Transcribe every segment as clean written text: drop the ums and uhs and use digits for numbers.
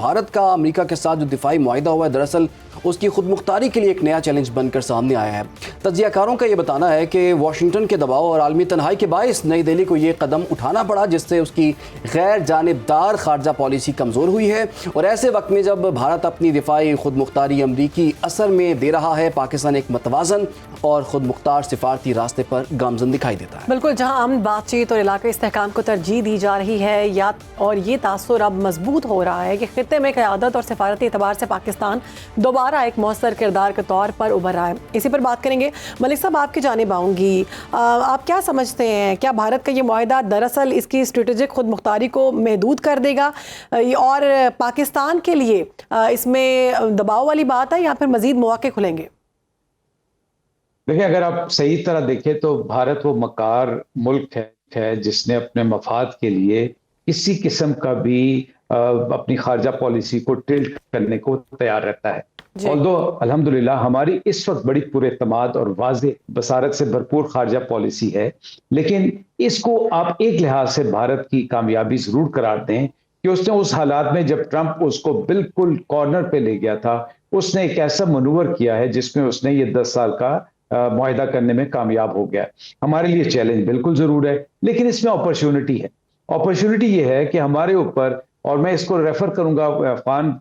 بھارت کا امریکہ کے ساتھ جو دفاعی معاہدہ ہوا ہے دراصل اس کی خود مختاری کے لیے ایک نیا چیلنج بن کر سامنے آیا ہے. تجزیہ کاروں کا یہ بتانا ہے کہ واشنگٹن کے دباؤ اور عالمی تنہائی کے باعث نئی دہلی کو یہ قدم اٹھانا پڑا جس سے اس کی غیر جانبدار خارجہ پالیسی کمزور ہوئی ہے. اور ایسے وقت میں جب بھارت اپنی دفاعی خود مختاری امریکی اثر میں دے رہا ہے، پاکستان ایک متوازن اور خود مختار سفارتی راستے پر گامزن دکھائی دیتا ہے. بالکل، جہاں امن بات چیت اور علاقائی استحکام کو ترجیح دی جا رہی ہے اور یہ تاثر اب مضبوط ہو رہا ہے کہ خطے میں قیادت اور سفارتی اعتبار سے پاکستان دوبارہ ایک مؤثر کردار کے طور پر ابھر رہا ہے. اسی پر بات کریں گے. ملک صاحب، آپ کی جانب آؤں گی. آپ کیا سمجھتے ہیں، کیا بھارت کا یہ معاہدہ دراصل اس کی اسٹریٹجک خود مختاری کو محدود کر دے گا اور پاکستان کے لیے اس میں دباؤ والی بات ہے یا پھر مزید مواقع کھلیں گے؟ دیکھیں، اگر آپ صحیح طرح دیکھیں تو بھارت وہ مکار ملک ہے جس نے اپنے مفاد کے لیے کسی قسم کا بھی اپنی خارجہ پالیسی کو ٹلٹ کرنے کو تیار رہتا ہے. الحمدللہ ہماری اس وقت بڑی پر اعتماد اور واضح بصارت سے بھرپور خارجہ پالیسی ہے، لیکن اس کو آپ ایک لحاظ سے بھارت کی کامیابی ضرور قرار دیں کہ اس نے اس حالات میں جب ٹرمپ اس کو بالکل کارنر پہ لے گیا تھا، اس نے ایک ایسا منور کیا ہے جس میں اس نے یہ 10 سال کا معاہدہ کرنے میں کامیاب ہو گیا. ہمارے لیے چیلنج بالکل ضرور ہے، لیکن اس میں اپرچونٹی ہے. اپرچونٹی یہ ہے کہ ہمارے اوپر، اور میں اس کو ریفر کروں گا افغان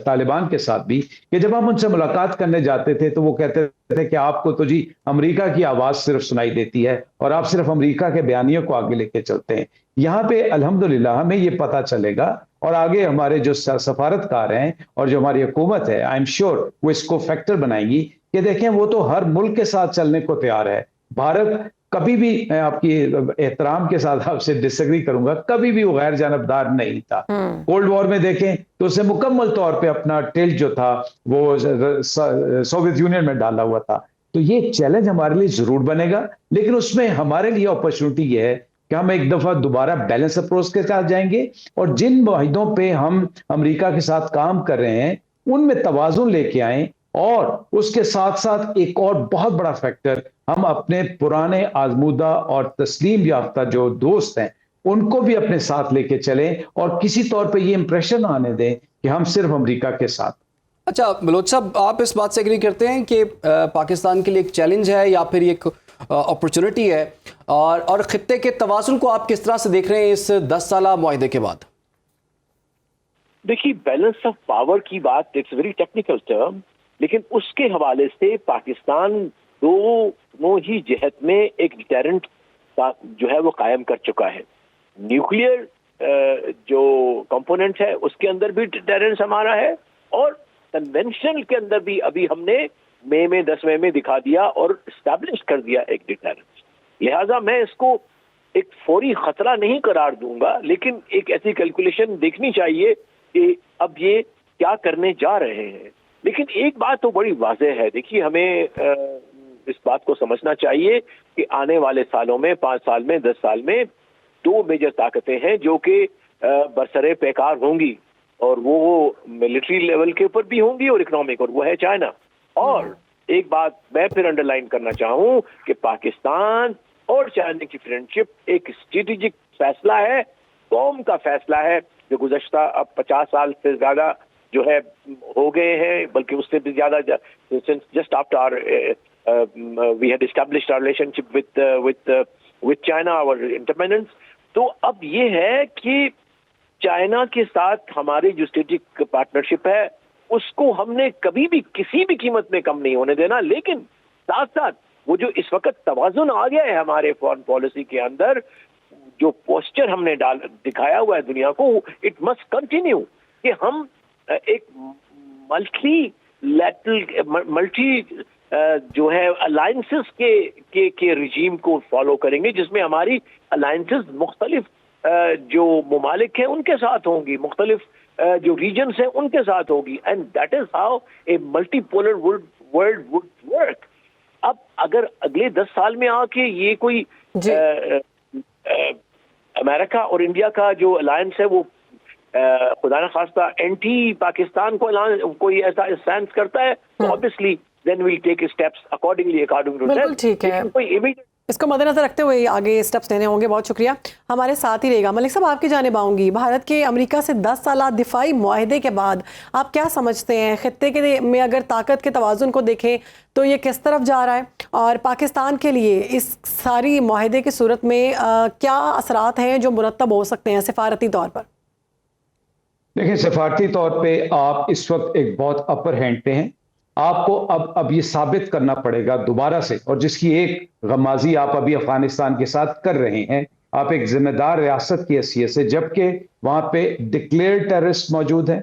طالبان کے ساتھ بھی، کہ جب ہم ان سے ملاقات کرنے جاتے تھے تو وہ کہتے تھے کہ آپ کو تو جی امریکہ کی آواز صرف سنائی دیتی ہے اور آپ صرف امریکہ کے بیانیوں کو آگے لے کے چلتے ہیں. یہاں پہ الحمدللہ ہمیں یہ پتہ چلے گا اور آگے ہمارے جو سفارتکار ہیں اور جو ہماری حکومت ہے، آئی ایم شیور وہ اس کو فیکٹر بنائیں گی کہ دیکھیں وہ تو ہر ملک کے ساتھ چلنے کو تیار ہے. بھارت کبھی بھی، میں آپ کی احترام کے ساتھ آپ سے ڈس ایگری کروں گا، کبھی بھی وہ غیر جانبدار نہیں تھا. کولڈ وار میں دیکھیں تو اسے مکمل طور پہ اپنا ٹلٹ جو تھا وہ سوویت یونین میں ڈالا ہوا تھا. تو یہ چیلنج ہمارے لیے ضرور بنے گا، لیکن اس میں ہمارے لیے اپرچونٹی یہ ہے کہ ہم ایک دفعہ دوبارہ بیلنس اپروچ کے ساتھ جائیں گے اور جن معاہدوں پہ ہم امریکہ کے ساتھ کام کر رہے ہیں ان میں توازن لے کے آئیں، اور اس کے ساتھ ساتھ ایک اور بہت بڑا فیکٹر، ہم اپنے پرانے آزمودہ اور تسلیم یافتہ جو دوست ہیں ان کو بھی اپنے ساتھ لے کے چلیں اور کسی طور پہ یہ امپریشن آنے دیں کہ ہم صرف امریکہ کے ساتھ. اچھا بلوچ صاحب، آپ اس بات سے ایگری کرتے ہیں کہ پاکستان کے لیے ایک چیلنج ہے یا پھر ایک اپرچونٹی ہے، اور خطے کے توازن کو آپ کس طرح سے دیکھ رہے ہیں اس 10 سالہ معاہدے کے بعد؟ دیکھیے، بیلنس آف پاور کی بات اٹس ویری ٹیکنیکل ٹرم، لیکن اس کے حوالے سے پاکستان دونوں ہی جہت میں ایک ڈیٹرنٹ جو ہے وہ قائم کر چکا ہے. نیوکلیئر جو کمپوننٹ ہے اس کے اندر بھی ڈیٹرنس ہمارا ہے، اور کنونشنل کے اندر بھی ابھی ہم نے مئی میں 10 میں دکھا دیا اور اسٹیبلش کر دیا ایک ڈیٹرنس. لہٰذا میں اس کو ایک فوری خطرہ نہیں قرار دوں گا، لیکن ایک ایسی کیلکولیشن دیکھنی چاہیے کہ اب یہ کیا کرنے جا رہے ہیں. لیکن ایک بات تو بڑی واضح ہے، دیکھیے ہمیں اس بات کو سمجھنا چاہیے کہ آنے والے سالوں میں، 5 سال میں، 10 سال میں 2 میجر طاقتیں ہیں جو کہ برسر پیکار ہوں گی، اور وہ ملٹری لیول کے اوپر بھی ہوں گی اور اکنامک، اور وہ ہے چائنا. اور ایک بات میں پھر انڈر لائن کرنا چاہوں کہ پاکستان اور چائنا کی فرینڈشپ ایک اسٹریٹجک فیصلہ ہے، قوم کا فیصلہ ہے، جو گزشتہ اب 50 سال سے زیادہ جو ہے ہو گئے ہیں، بلکہ اس سے بھی زیادہ just after we had established our relationship with China اور انڈیپینڈنس. تو اب یہ ہے کہ چائنا کے ساتھ ہماری جو اسٹریٹجک پارٹنرشپ ہے اس کو ہم نے کبھی بھی کسی بھی قیمت میں کم نہیں ہونے دینا. لیکن ساتھ ساتھ وہ جو اس وقت توازن آ گیا ہے ہمارے فارن پالیسی کے اندر، جو پوسچر ہم نے دکھایا ہوا ہے دنیا کو، اٹ مسٹ کنٹینیو کہ ہم ایک ملٹی جو ہے الائنسز کے رجیم کو فالو کریں گے، جس میں ہماری الائنسز مختلف جو ممالک ہیں ان کے ساتھ ہوں گی، مختلف جو ریجنز ہیں ان کے ساتھ ہوگی، and that is how a multi polar world would work. اب اگر اگلے 10 سال میں آ کے یہ کوئی امریکہ اور انڈیا کا جو الائنس ہے وہ خدا نخواستہ اینٹی پاکستان کو کوئی ایسا اسٹینس کرتا ہے، تو obviously then we'll take steps accordingly according to that. بالکل ٹھیک ہے. کوئی اس کو مد نظر رکھتے ہوئے آگے اسٹیپس لینے ہوں گے. بہت شکریہ, ہمارے ساتھ ہی رہے گا. ملک صاحب, آپ کی جانب آؤں گی. بھارت کے امریکہ سے 10 سالہ دفاعی معاہدے کے بعد آپ کیا سمجھتے ہیں خطے کے میں اگر طاقت کے توازن کو دیکھیں تو یہ کس طرف جا رہا ہے, اور پاکستان کے لیے اس ساری معاہدے کی صورت میں کیا اثرات ہیں جو مرتب ہو سکتے ہیں سفارتی طور پر؟ دیکھیں, سفارتی طور پہ آپ اس وقت ایک بہت اپر ہینڈ پہ ہیں. آپ کو اب یہ ثابت کرنا پڑے گا دوبارہ سے, اور جس کی ایک غمازی آپ ابھی افغانستان کے ساتھ کر رہے ہیں. آپ ایک ذمہ دار ریاست کی حیثیت سے, جبکہ وہاں پہ ڈکلیئرڈ ٹیررسٹ موجود ہیں,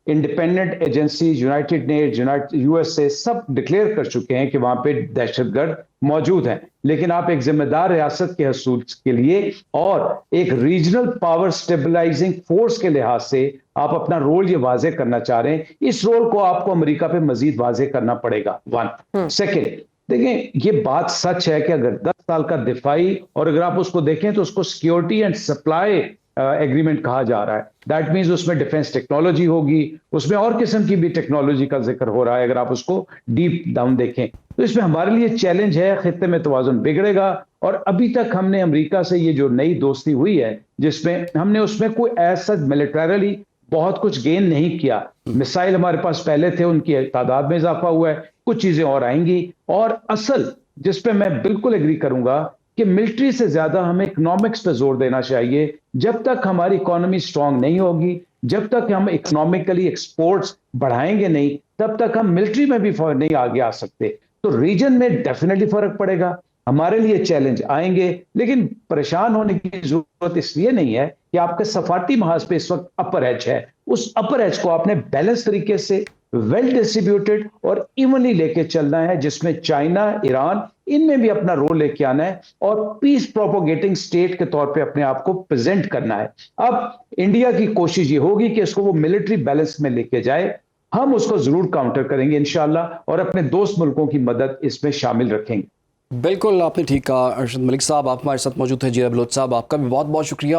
independent agency, United nations, USA سب ڈکلیئر کر چکے ہیں کہ وہاں پہ دہشت گرد موجود ہیں. لیکن آپ ایک ذمہ دار ریاست کے حصول کے لیے اور ایک ریجنل پاور سٹیبلائزنگ فورس کے لحاظ سے آپ اپنا رول یہ واضح کرنا چاہ رہے ہیں. اس رول کو آپ کو امریکہ پہ مزید واضح کرنا پڑے گا. 1 سیکنڈ, دیکھیں, یہ بات سچ ہے کہ اگر 10 سال کا دفاعی, اور اگر آپ اس کو دیکھیں تو اس کو سیکیورٹی اینڈ سپلائی ایگریمنٹ کہا جا رہا ہے. دیٹ مینز اس میں ڈیفنس ٹیکنالوجی ہوگی, اس میں اور قسم کی بھی ٹیکنالوجی کا ذکر ہو رہا ہے. اگر آپ اس کو ڈیپ ڈاؤن دیکھیں تو اس میں ہمارے لیے چیلنج ہے, خطے میں توازن بگڑے گا. اور ابھی تک ہم نے امریکہ سے یہ جو نئی دوستی ہوئی ہے, جس میں ہم نے اس میں کوئی ایسا ملیٹریلی بہت کچھ گین نہیں کیا. مسائل ہمارے پاس پہلے تھے, ان کی تعداد میں اضافہ ہوا ہے, کچھ چیزیں اور آئیں گی. اور اصل جس پہ میں بالکل ایگری کروں گا کہ ملٹری سے زیادہ ہمیں اکنامکس پہ زور دینا چاہیے. جب تک ہماری اکانومی سٹرونگ نہیں ہوگی, جب تک ہم اکنامکلی ایکسپورٹس بڑھائیں گے نہیں, تب تک ہم ملٹری میں بھی نہیں آگے آ سکتے. تو ریجن میں ڈیفینیٹلی فرق پڑے گا, ہمارے لیے چیلنج آئیں گے. لیکن پریشان ہونے کی ضرورت اس لیے نہیں ہے کہ آپ کے سفارتی محاذ پہ اس وقت اپر ایج ہے. اس اپر ایج کو آپ نے بیلنس طریقے سے ویل ڈسٹریبیوٹیڈ اور ایونلی لے کے چلنا ہے, جس میں چائنا, ایران, ان میں بھی اپنا رول لے کے آنا ہے, اور پیس پروپوگیٹنگ سٹیٹ کے طور پہ اپنے آپ کو پریزنٹ کرنا ہے. اب انڈیا کی کوشش یہ ہوگی کہ اس کو وہ ملٹری بیلنس میں لے کے جائے. ہم اس کو ضرور کاؤنٹر کریں گے انشاءاللہ, اور اپنے دوست ملکوں کی مدد اس میں شامل رکھیں گے. بالکل, آپ نے ٹھیک کہا. ارشد ملک صاحب آپ ہمارے ساتھ موجود ہیں. جیرا بلوچ صاحب, آپ کا بھی بہت بہت شکریہ.